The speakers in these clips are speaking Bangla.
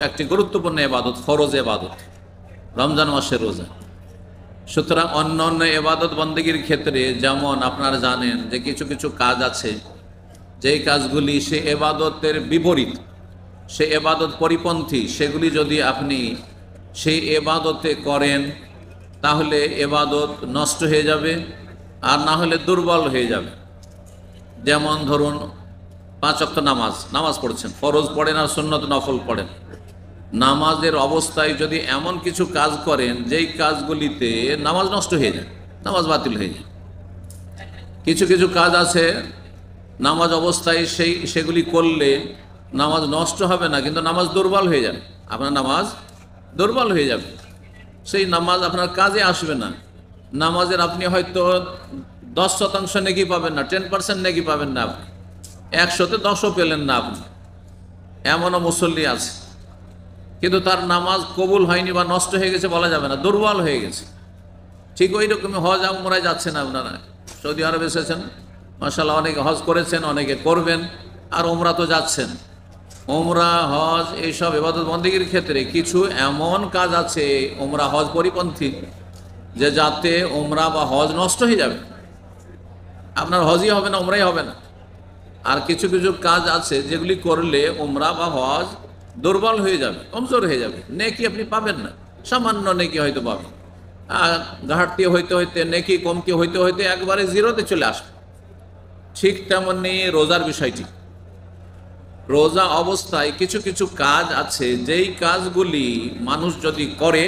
একটি গুরুত্বপূর্ণ ইবাদত, ফরজ ইবাদত, রমজান মাসের রোজা। সুতরাং অন্য অন্য ইবাদত বন্দেগীর ক্ষেত্রে যেমন আপনারা জানেন যে কিছু কিছু কাজ আছে যেই কাজগুলি সে ইবাদতের বিপরীত, সে ইবাদত পরিপন্থী, সেগুলি যদি আপনি সেই ইবাদতে করেন তাহলে ইবাদত নষ্ট হয়ে যাবে, আর না হলে দুর্বল হয়ে যাবে। যেমন ধরুন 5 ওয়াক্ত নামাজ পড়ছেন, ফরজ পড়েন আর সুন্নত নফল পড়েন। নামাজের অবস্থায় যদি এমন কিছু কাজ করেন যেই কাজগুলিতে নামাজ নষ্ট হয়ে যায়, নামাজ বাতিল হয়ে যায়। কিছু কিছু কাজ আছে নামাজ অবস্থায় সেগুলি করলে নামাজ নষ্ট হবে না, কিন্তু নামাজ দুর্বল হয়ে যাবে, আপনার নামাজ দুর্বল হয়ে যাবে, সেই নামাজ আপনার কাজে আসবে না। নামাজের আপনি হয়তো 10% নেকি পাবেন না, 10% নেকি পাবেন না, আপনি 100-তে 10ও পেলেন না আপনি। এমনও মুসল্লি আছে কিন্তু তার নামাজ কবুল হয়নি বা নষ্ট হয়ে গেছে বলা যাবে না, দুর্বল হয়ে গেছে। ঠিক ওই রকমই হজ উমরায় যাচ্ছেন আপনারা, সৌদি আরব এসেছেন, মাশাআল্লাহ, অনেকে হজ করেছেন, অনেকে করবেন, আর উমরা তো যাচ্ছেন। উমরা হজ এইসব ইবাদত বন্দেগীর ক্ষেত্রে কিছু এমন কাজ আছে উমরা হজ পরিপন্থী, যে যাতে উমরা বা হজ নষ্ট হয়ে যাবে, আপনার হজই হবে না, উমরাই হবে না। আর কিছু কিছু কাজ আছে যেগুলি করলে উমরা বা হজ দুর্বল হয়ে যাবে, কমজোর হয়ে যাবে, নেকি আপনি পাবেন না, সামান্য নেকি হয়তো পাবেন, আর ঘাটতি হইতে হইতে, নেকি কমতি হইতে হইতে একবারে জিরোতে চলে আসবে। ঠিক তেমনি রোজার বিষয়টি, রোজা অবস্থায় কিছু কিছু কাজ আছে যেই কাজগুলি মানুষ যদি করে,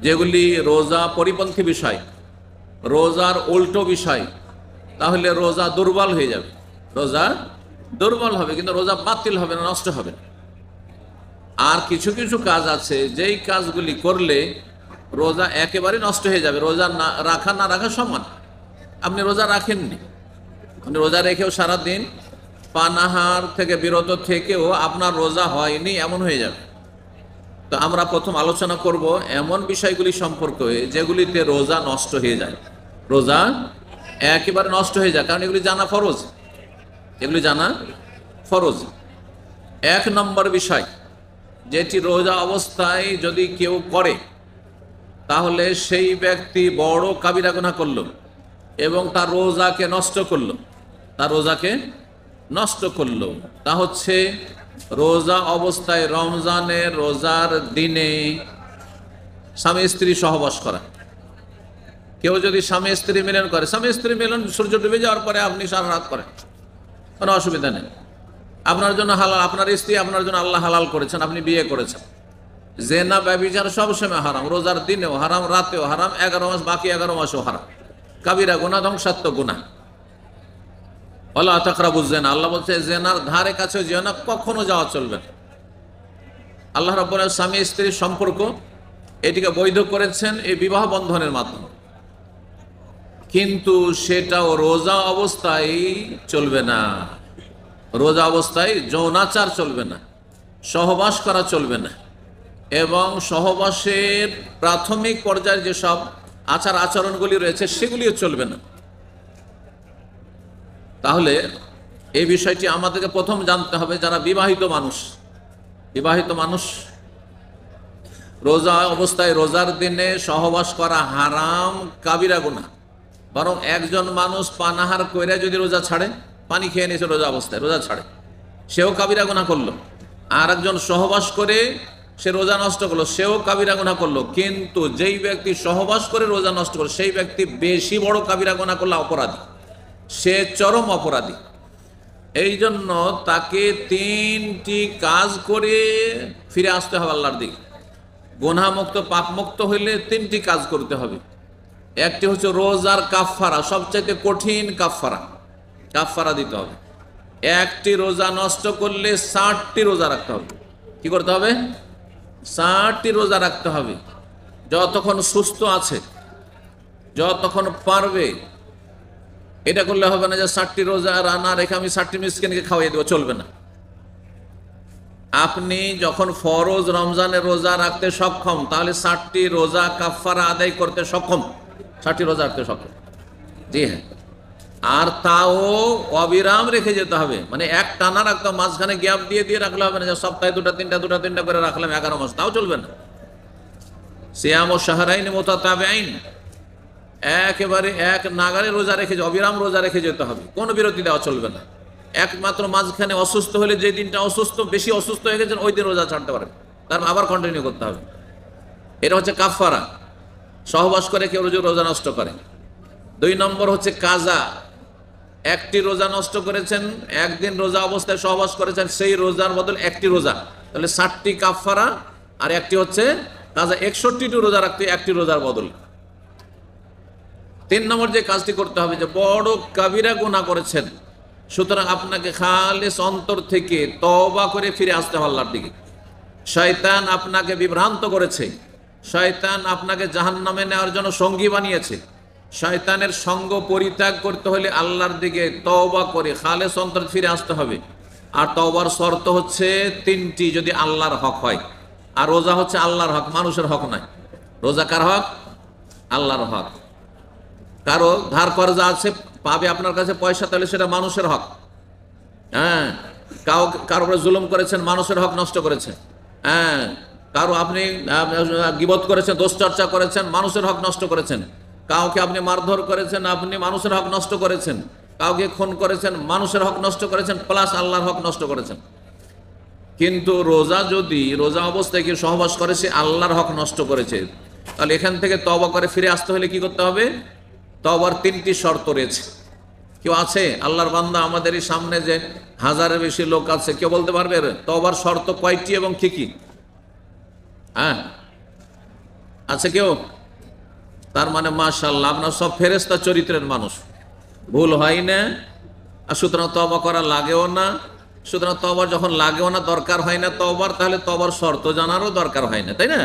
যেগুলি রোজা পরিপন্থী বিষয়, রোজার উল্টো বিষয়, তাহলে রোজা দুর্বল হয়ে যাবে, রোজা দুর্বল হবে, কিন্তু রোজা বাতিল হবে না, নষ্ট হবে না। আর কিছু কিছু কাজ আছে যেই কাজগুলি করলে রোজা একেবারে নষ্ট হয়ে যাবে, রোজা না রাখা সমান। আপনি রোজা রাখেননি, আপনি রোজা রেখেও সারাদিন পানাহার থেকে বিরত থেকেও আপনার রোজা হয়নি, এমন হয়ে যাবে। তো আমরা প্রথম আলোচনা করব এমন বিষয়গুলি সম্পর্কে যেগুলিতে রোজা নষ্ট হয়ে যায়, রোজা একেবারে নষ্ট হয়ে যায়, কারণ এগুলি জানা ফরজ, এগুলি জানা ফরজ। 1 নম্বর বিষয়, যেটি রোজা অবস্থায় যদি কেউ করে তাহলে সেই ব্যক্তি বড় কাবিরা গুনাহ করলো এবং তার রোজাকে নষ্ট করলো, তার রোজাকে নষ্ট করলো। তা হচ্ছে রোজা অবস্থায় রমজানের রোজার দিনে স্বামী স্ত্রী সহবাস করা। কেউ যদি স্বামী স্ত্রী মিলন করে, স্বামী স্ত্রী মিলন সূর্য ডুবে যাওয়ার পরে আপনি সারা রাত করেন, কোনো অসুবিধা নেই, আপনার জন্য হালাল, আপনার স্ত্রী আপনার জন্য আল্লাহ হালাল করেছেন, আপনি বিয়ে করেছেন। জেনা ব্যভিচার সবসময় হারাম, রোজার দিনেও হারাম, রাতেও হারাম, 11 মাস, বাকি 11 মাসও হারাম, কাবিরা গুনাহ, ধ্বংসাত্মক গুনাহ। ওয়ালা তাকরাবুজ জিনা, আল্লাহ বলছে জেনার ধারে কাছে যেও না, কখনো যাওয়া চলবে না। আল্লাহ রাব্বুল আলামিন স্বামী স্ত্রীর সম্পর্ক এটিকে বৈধ করেছেন এই বিবাহ বন্ধনের মাধ্যমে, কিন্তু সেটাও রোজা অবস্থায় চলবে না। রোজা অবস্থায় যৌনাচার চলবে না, সহবাস করা চলবে না, এবং সহবাসের প্রাথমিক পর্যায়ে যেসব আচার আচরণগুলি রয়েছে সেগুলিও চলবে না। তাহলে এই বিষয়টি আমাদেরকে প্রথম জানতে হবে, যারা বিবাহিত মানুষ রোজা অবস্থায় রোজার দিনে সহবাস করা হারাম, কাবিরা গুনাহ। বরং একজন মানুষ পানাহার কইরা যদি রোজা ছাড়ে, পানি খেয়ে নিয়েছে রোজা অবস্থায়, রোজা ছাড়ে, সেও কাবিরা গুনাহ করলো। আর একজন সহবাস করে সে রোজা নষ্ট করলো, সেও কাবিরা গুনাহ করলো। কিন্তু যেই ব্যক্তি সহবাস করে রোজা নষ্ট করলো সেই ব্যক্তি বেশি বড় কাবিরা গুনাহ করলো, অপরাধী, সে চরম অপরাধী। এই জন্য তাকে 3টি কাজ করে ফিরে আসতে হবে আল্লাহর দিকে। গুনাহমুক্ত, পাপমুক্ত হইলে 3টি কাজ করতে হবে। একটি হচ্ছে রোজার কাফফারা, সবচেয়ে কঠিন কাফফারা দিতে হবে। একটি রোজা নষ্ট করলে 60টি রোজা রাখতে হবে। কি করতে হবে? 60টি রোজা রাখতে হবে। যতক্ষণ সুস্থ আছে, যতক্ষণ পারবে। এটা করলে হবে না যে 60টি রোজা রানা রেখে আমি 60টি মিসকিনকে খাওয়াই দেবো, চলবে না। আপনি যখন ফরজ রমজানের রোজা রাখতে সক্ষম, তাহলে 60টি রোজা কাফফারা আদায় করতে সক্ষম, 60টি রোজা রাখতে সক্ষম। জি হ্যাঁ, আর তাও অবিরাম রেখে যেতে হবে, মানে এক টানা রাখতে হবে, মাঝখানে গ্যাপ দিয়ে দিয়ে রাখলে হবে না যে সপ্তাহে দুটা তিনটা করে রাখলাম 11 মাস, তাও চলবে না। সিয়াম ও শাহরাইন মুতাতাবিআইন, একেবারে এক নাগারে রোজা রেখে, অবিরাম রোজা রেখে যেতে হবে, কোনো বিরতি দেওয়া চলবে না। একমাত্র মাঝখানে অসুস্থ হলে, যে দিনটা অসুস্থ, বেশি অসুস্থ হয়ে গেছেন, ওই দিন রোজা ছাড়তে পারেন, তারপর আবার কন্টিনিউ করতে হবে। এটা হচ্ছে কাফারা, সহবাস করে কেউ রোজা নষ্ট করে। 2 নম্বর হচ্ছে কাজা, একটি রোজা নষ্ট করেছেন, একদিন রোজা অবস্থায় সহবাস করেছেন, সেই রোজার বদল একটি রোজা, তাহলে 60টি কাফারা, আর একটি হচ্ছে কাজা, 61টি রোজা রাখতে একটি রোজার বদল। 3 নম্বর যে কাজটি করতে হবে, যে বড় কাবিরা গুনাহ করেছেন, সুতরাং আপনাকে খালিস অন্তর থেকে তওবা করে ফিরে আসতে হবে আল্লাহর দিকে। শয়তান আপনাকে বিভ্রান্ত করেছে, শয়তান আপনাকে জাহান্নামে নেওয়ার জন্য সঙ্গী বানিয়েছে। শয়তানের সঙ্গ পরিত্যাগ করতে হলে আল্লাহর দিকে তওবা করে খালেস অন্তর ফিরে আসতে হবে। আর তওবার শর্ত হচ্ছে 3টি, যদি আল্লাহর হক হয়। আর রোজা হচ্ছে আল্লাহর হক, মানুষের হক নয়। রোজা কার হক? আল্লাহর হক। কারো ধার কর্জা আছে, পাবে আপনার কাছে পয়সা, তাহলে সেটা মানুষের হক। হ্যাঁ, কারো উপরে জুলুম করেছেন, মানুষের হক নষ্ট করেছেন। হ্যাঁ, কারো আপনি গীবত করেছেন, দোষচর্চা করেছেন, মানুষের হক নষ্ট করেছেন। কাউকে আপনি মারধর করেছেন, আপনি মানুষের হক নষ্ট করেছেন। কাউকে খুন করেছেন, মানুষের হক নষ্ট করেছেন, প্লাস আল্লাহর হক নষ্ট করেছেন। কিন্তু রোজা অবস্থায় কি সহবাস করে, সে আল্লাহর হক নষ্ট করেছে। তাহলে এখান থেকে তওবা করে ফিরে আসতে হলে কি করতে হবে? তওবার 3টি শর্ত রয়েছে। কেউ আছে আল্লাহর বান্দা আমাদের এই সামনে যে 1000-এর বেশি লোক আছে, কেউ বলতে পারবে তওবার শর্ত কয়টি এবং কি কি? হ্যাঁ, আছে কেউ? তার মানে মাশাআল্লাহ, আপনার সব ফেরেশতা চরিত্রের মানুষ, ভুল হয় না। আর সুতরাং তওবা করা লাগেও না। সুতরাং তওবা যখন লাগেও না, দরকার হয় না তওবার, তাহলে তওবার শর্ত জানারও দরকার হয় না, তাই না?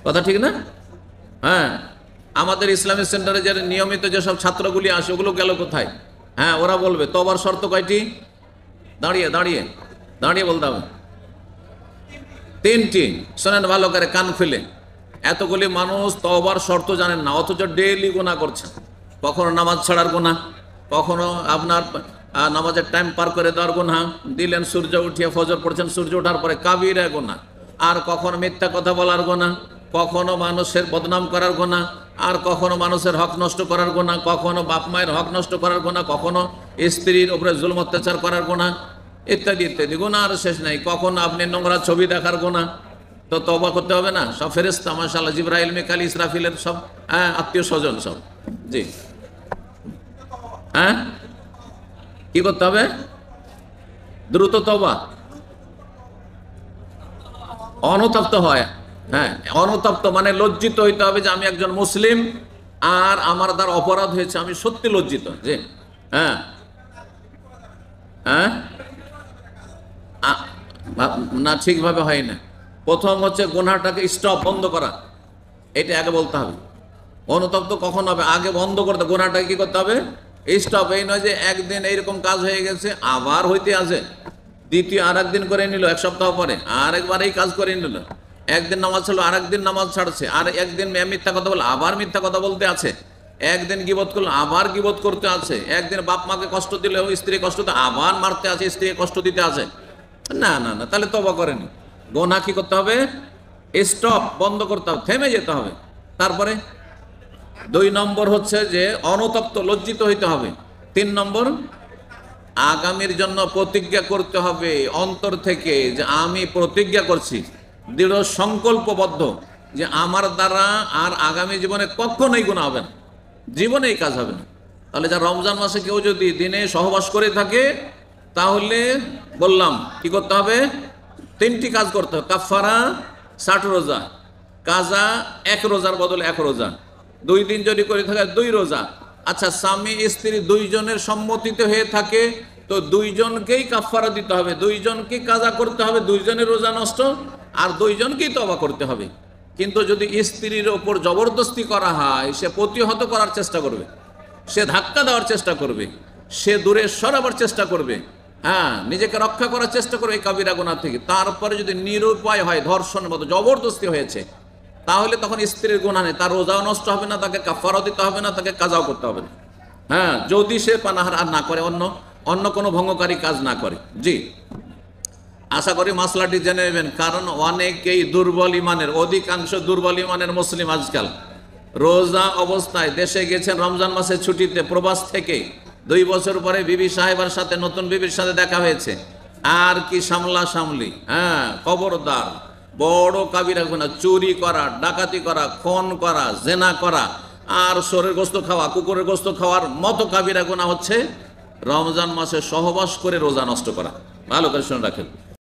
কথা ঠিক না? হ্যাঁ, আমাদের ইসলামিক সেন্টারে যে নিয়মিত যেসব ছাত্রগুলি আসে, ওগুলো গেল কোথায়? হ্যাঁ, ওরা বলবে তওবার শর্ত কয়টি? দাঁড়িয়ে দাঁড়িয়ে দাঁড়িয়ে বলতে হবে। 3টি। শোনেন ভালো করে, কান খুলে। এতগুলি মানুষ তওবার শর্ত জানেন না, অথচ ডেইলি গুনাহ করছেন। কখনো নামাজ ছাড়ার গুনাহ, কখনো আপনার নামাজের টাইম পার করে দেওয়ার গুনাহ, দিলেন সূর্য উঠিয়ে ফজর পড়ছেন, সূর্য ওঠার পরে কাবিরা গুনাহ। আর কখনো মিথ্যা কথা বলার গুনাহ, কখনো মানুষের বদনাম করার গুনাহ, আর কখনো মানুষের হক নষ্ট করার গুনাহ, কখনো বাপ মায়ের হক নষ্ট করার গুনাহ, কখনো স্ত্রীর উপরে জুলম অত্যাচার করার গুনাহ, ইত্যাদি ইত্যাদি গুনাহ আর শেষ নাই। কখনো আপনি নোংরা ছবি দেখার গুনাহ। তো তওবা করতে হবে না? সব ফেরেশতা মাশাআল্লাহ, জিবরাইল, মিকাইল, ইসরাফিলের সব আত্মীয় স্বজন সব। জি, হ্যাঁ, কি করতে হবে? দ্রুত তওবা, অনুতপ্ত হয়। হ্যাঁ, অনুতপ্ত মানে লজ্জিত হইতে হবে যে আমি একজন মুসলিম, আর আমার দ্বারা অপরাধ হয়েছে, আমি সত্যি লজ্জিত। যে হ্যাঁ হ্যাঁ না, ঠিকভাবে হয় না। প্রথম হচ্ছে গুনাহটাকে স্টপ, বন্ধ করা, এটা আগে বলতে হবে। অনুতপ্ত কখন হবে? আগে বন্ধ করতে, গুনাহটাকে কি করতে হবে? স্টপ। এই নয় যে একদিন এইরকম কাজ হয়ে গেছে, আবার হইতে আছে, দ্বিতীয় আর একদিন করে নিল, 1 সপ্তাহ পরে আরেকবার এই কাজ করে নিল। একদিন নামাজ ছিল, আর একদিন নামাজ ছাড়ছে, আর একদিন মিথ্যা কথা বলে আবার মিথ্যা কথা বলতে আছে, একদিন গীবত করলো আবার গীবত করতে আছে, একদিন বাপ মাকে কষ্ট দিলে স্ত্রী কষ্ট দিতে আবার মারতে আছে, স্ত্রীকে কষ্ট দিতে আছে। না না না, তাহলে তওবা করেনি। গুনাহ কি করতে হবে? স্টপ, বন্ধ করতে হবে, থেমে যেতে হবে। তারপরে 2 নম্বর হচ্ছে যে অনুতপ্ত, লজ্জিত হইতে হবে। 3 নম্বর, আগামীর জন্য প্রতিজ্ঞা করতে হবে অন্তর থেকে, যে আমি প্রতিজ্ঞা করছি, দৃঢ় সংকল্পবদ্ধ, যে আমার দ্বারা আর আগামী জীবনে কখনোই গুনাহ হবে না, জীবনে এই কাজ হবে না। তাহলে যা রমজান মাসে কেউ যদি দিনে সহবাস করে থাকে, তাহলে বললাম কি করতে হবে? 3টি কাজ করতে হবে। কাফারা 60 রোজা, কাজা 1 রোজার বদলে 1 রোজা, 2 দিন যদি করে থাকে 2 রোজা। আচ্ছা, স্বামী স্ত্রী 2 জনের সম্মতিতে হয়ে থাকে, তো 2 জনকেই কাফারা দিতে হবে, 2 জনকেই কাজা করতে হবে, 2 জনের রোজা নষ্ট, আর 2 জনকেই তওবা করতে হবে। কিন্তু যদি স্ত্রীর ওপর জবরদস্তি করা হয়, সে প্রতিহত করার চেষ্টা করবে, সে ধাক্কা দেওয়ার চেষ্টা করবে, সে দূরে সরাবার চেষ্টা করবে, হ্যাঁ, নিজেকে রক্ষা করার চেষ্টা করবে এই কাবিরা গুনাহ থেকে। তারপরে যদি নিরুপায় হয়, ধর্ষণের মতো জবরদস্তি হয়েছে, তাহলে তখন স্ত্রীর গুনাহ নেই, তার রোজাও নষ্ট হবে না, তাকে কাফারাও দিতে হবে না, তাকে কাজাও করতে হবে না। হ্যাঁ, যদি সে পানাহার আর না করে, অন্য অন্য কোনো ভঙ্গকারী কাজ না করে। জি, আশা করি মাসলাটি জেনে নেবেন, কারণ অনেকেই দুর্বল ইমানের, অধিকাংশ দুর্বল ইমানের মুসলিম আজকাল রোজা অবস্থায় দেশে গেছেন রমজান মাসের ছুটিতে, প্রবাস থেকে 2 বছর পরে বিবি সাহেবার সাথে, নতুন বিবির সাথে দেখা হয়েছে, আর কি সামলা সামলি। হ্যাঁ, খবরদার, বড় কাবিরা গুনাহ, চুরি করা, ডাকাতি করা, খুন করা, জেনা করা, আর শরীর গোস্ত খাওয়া, কুকুরের গোস্ত খাওয়ার মতো কাবিরা গুনাহ হচ্ছে রমজান মাসে সহবাস করে রোজা নষ্ট করা। ভালো করে শুনে রাখেন।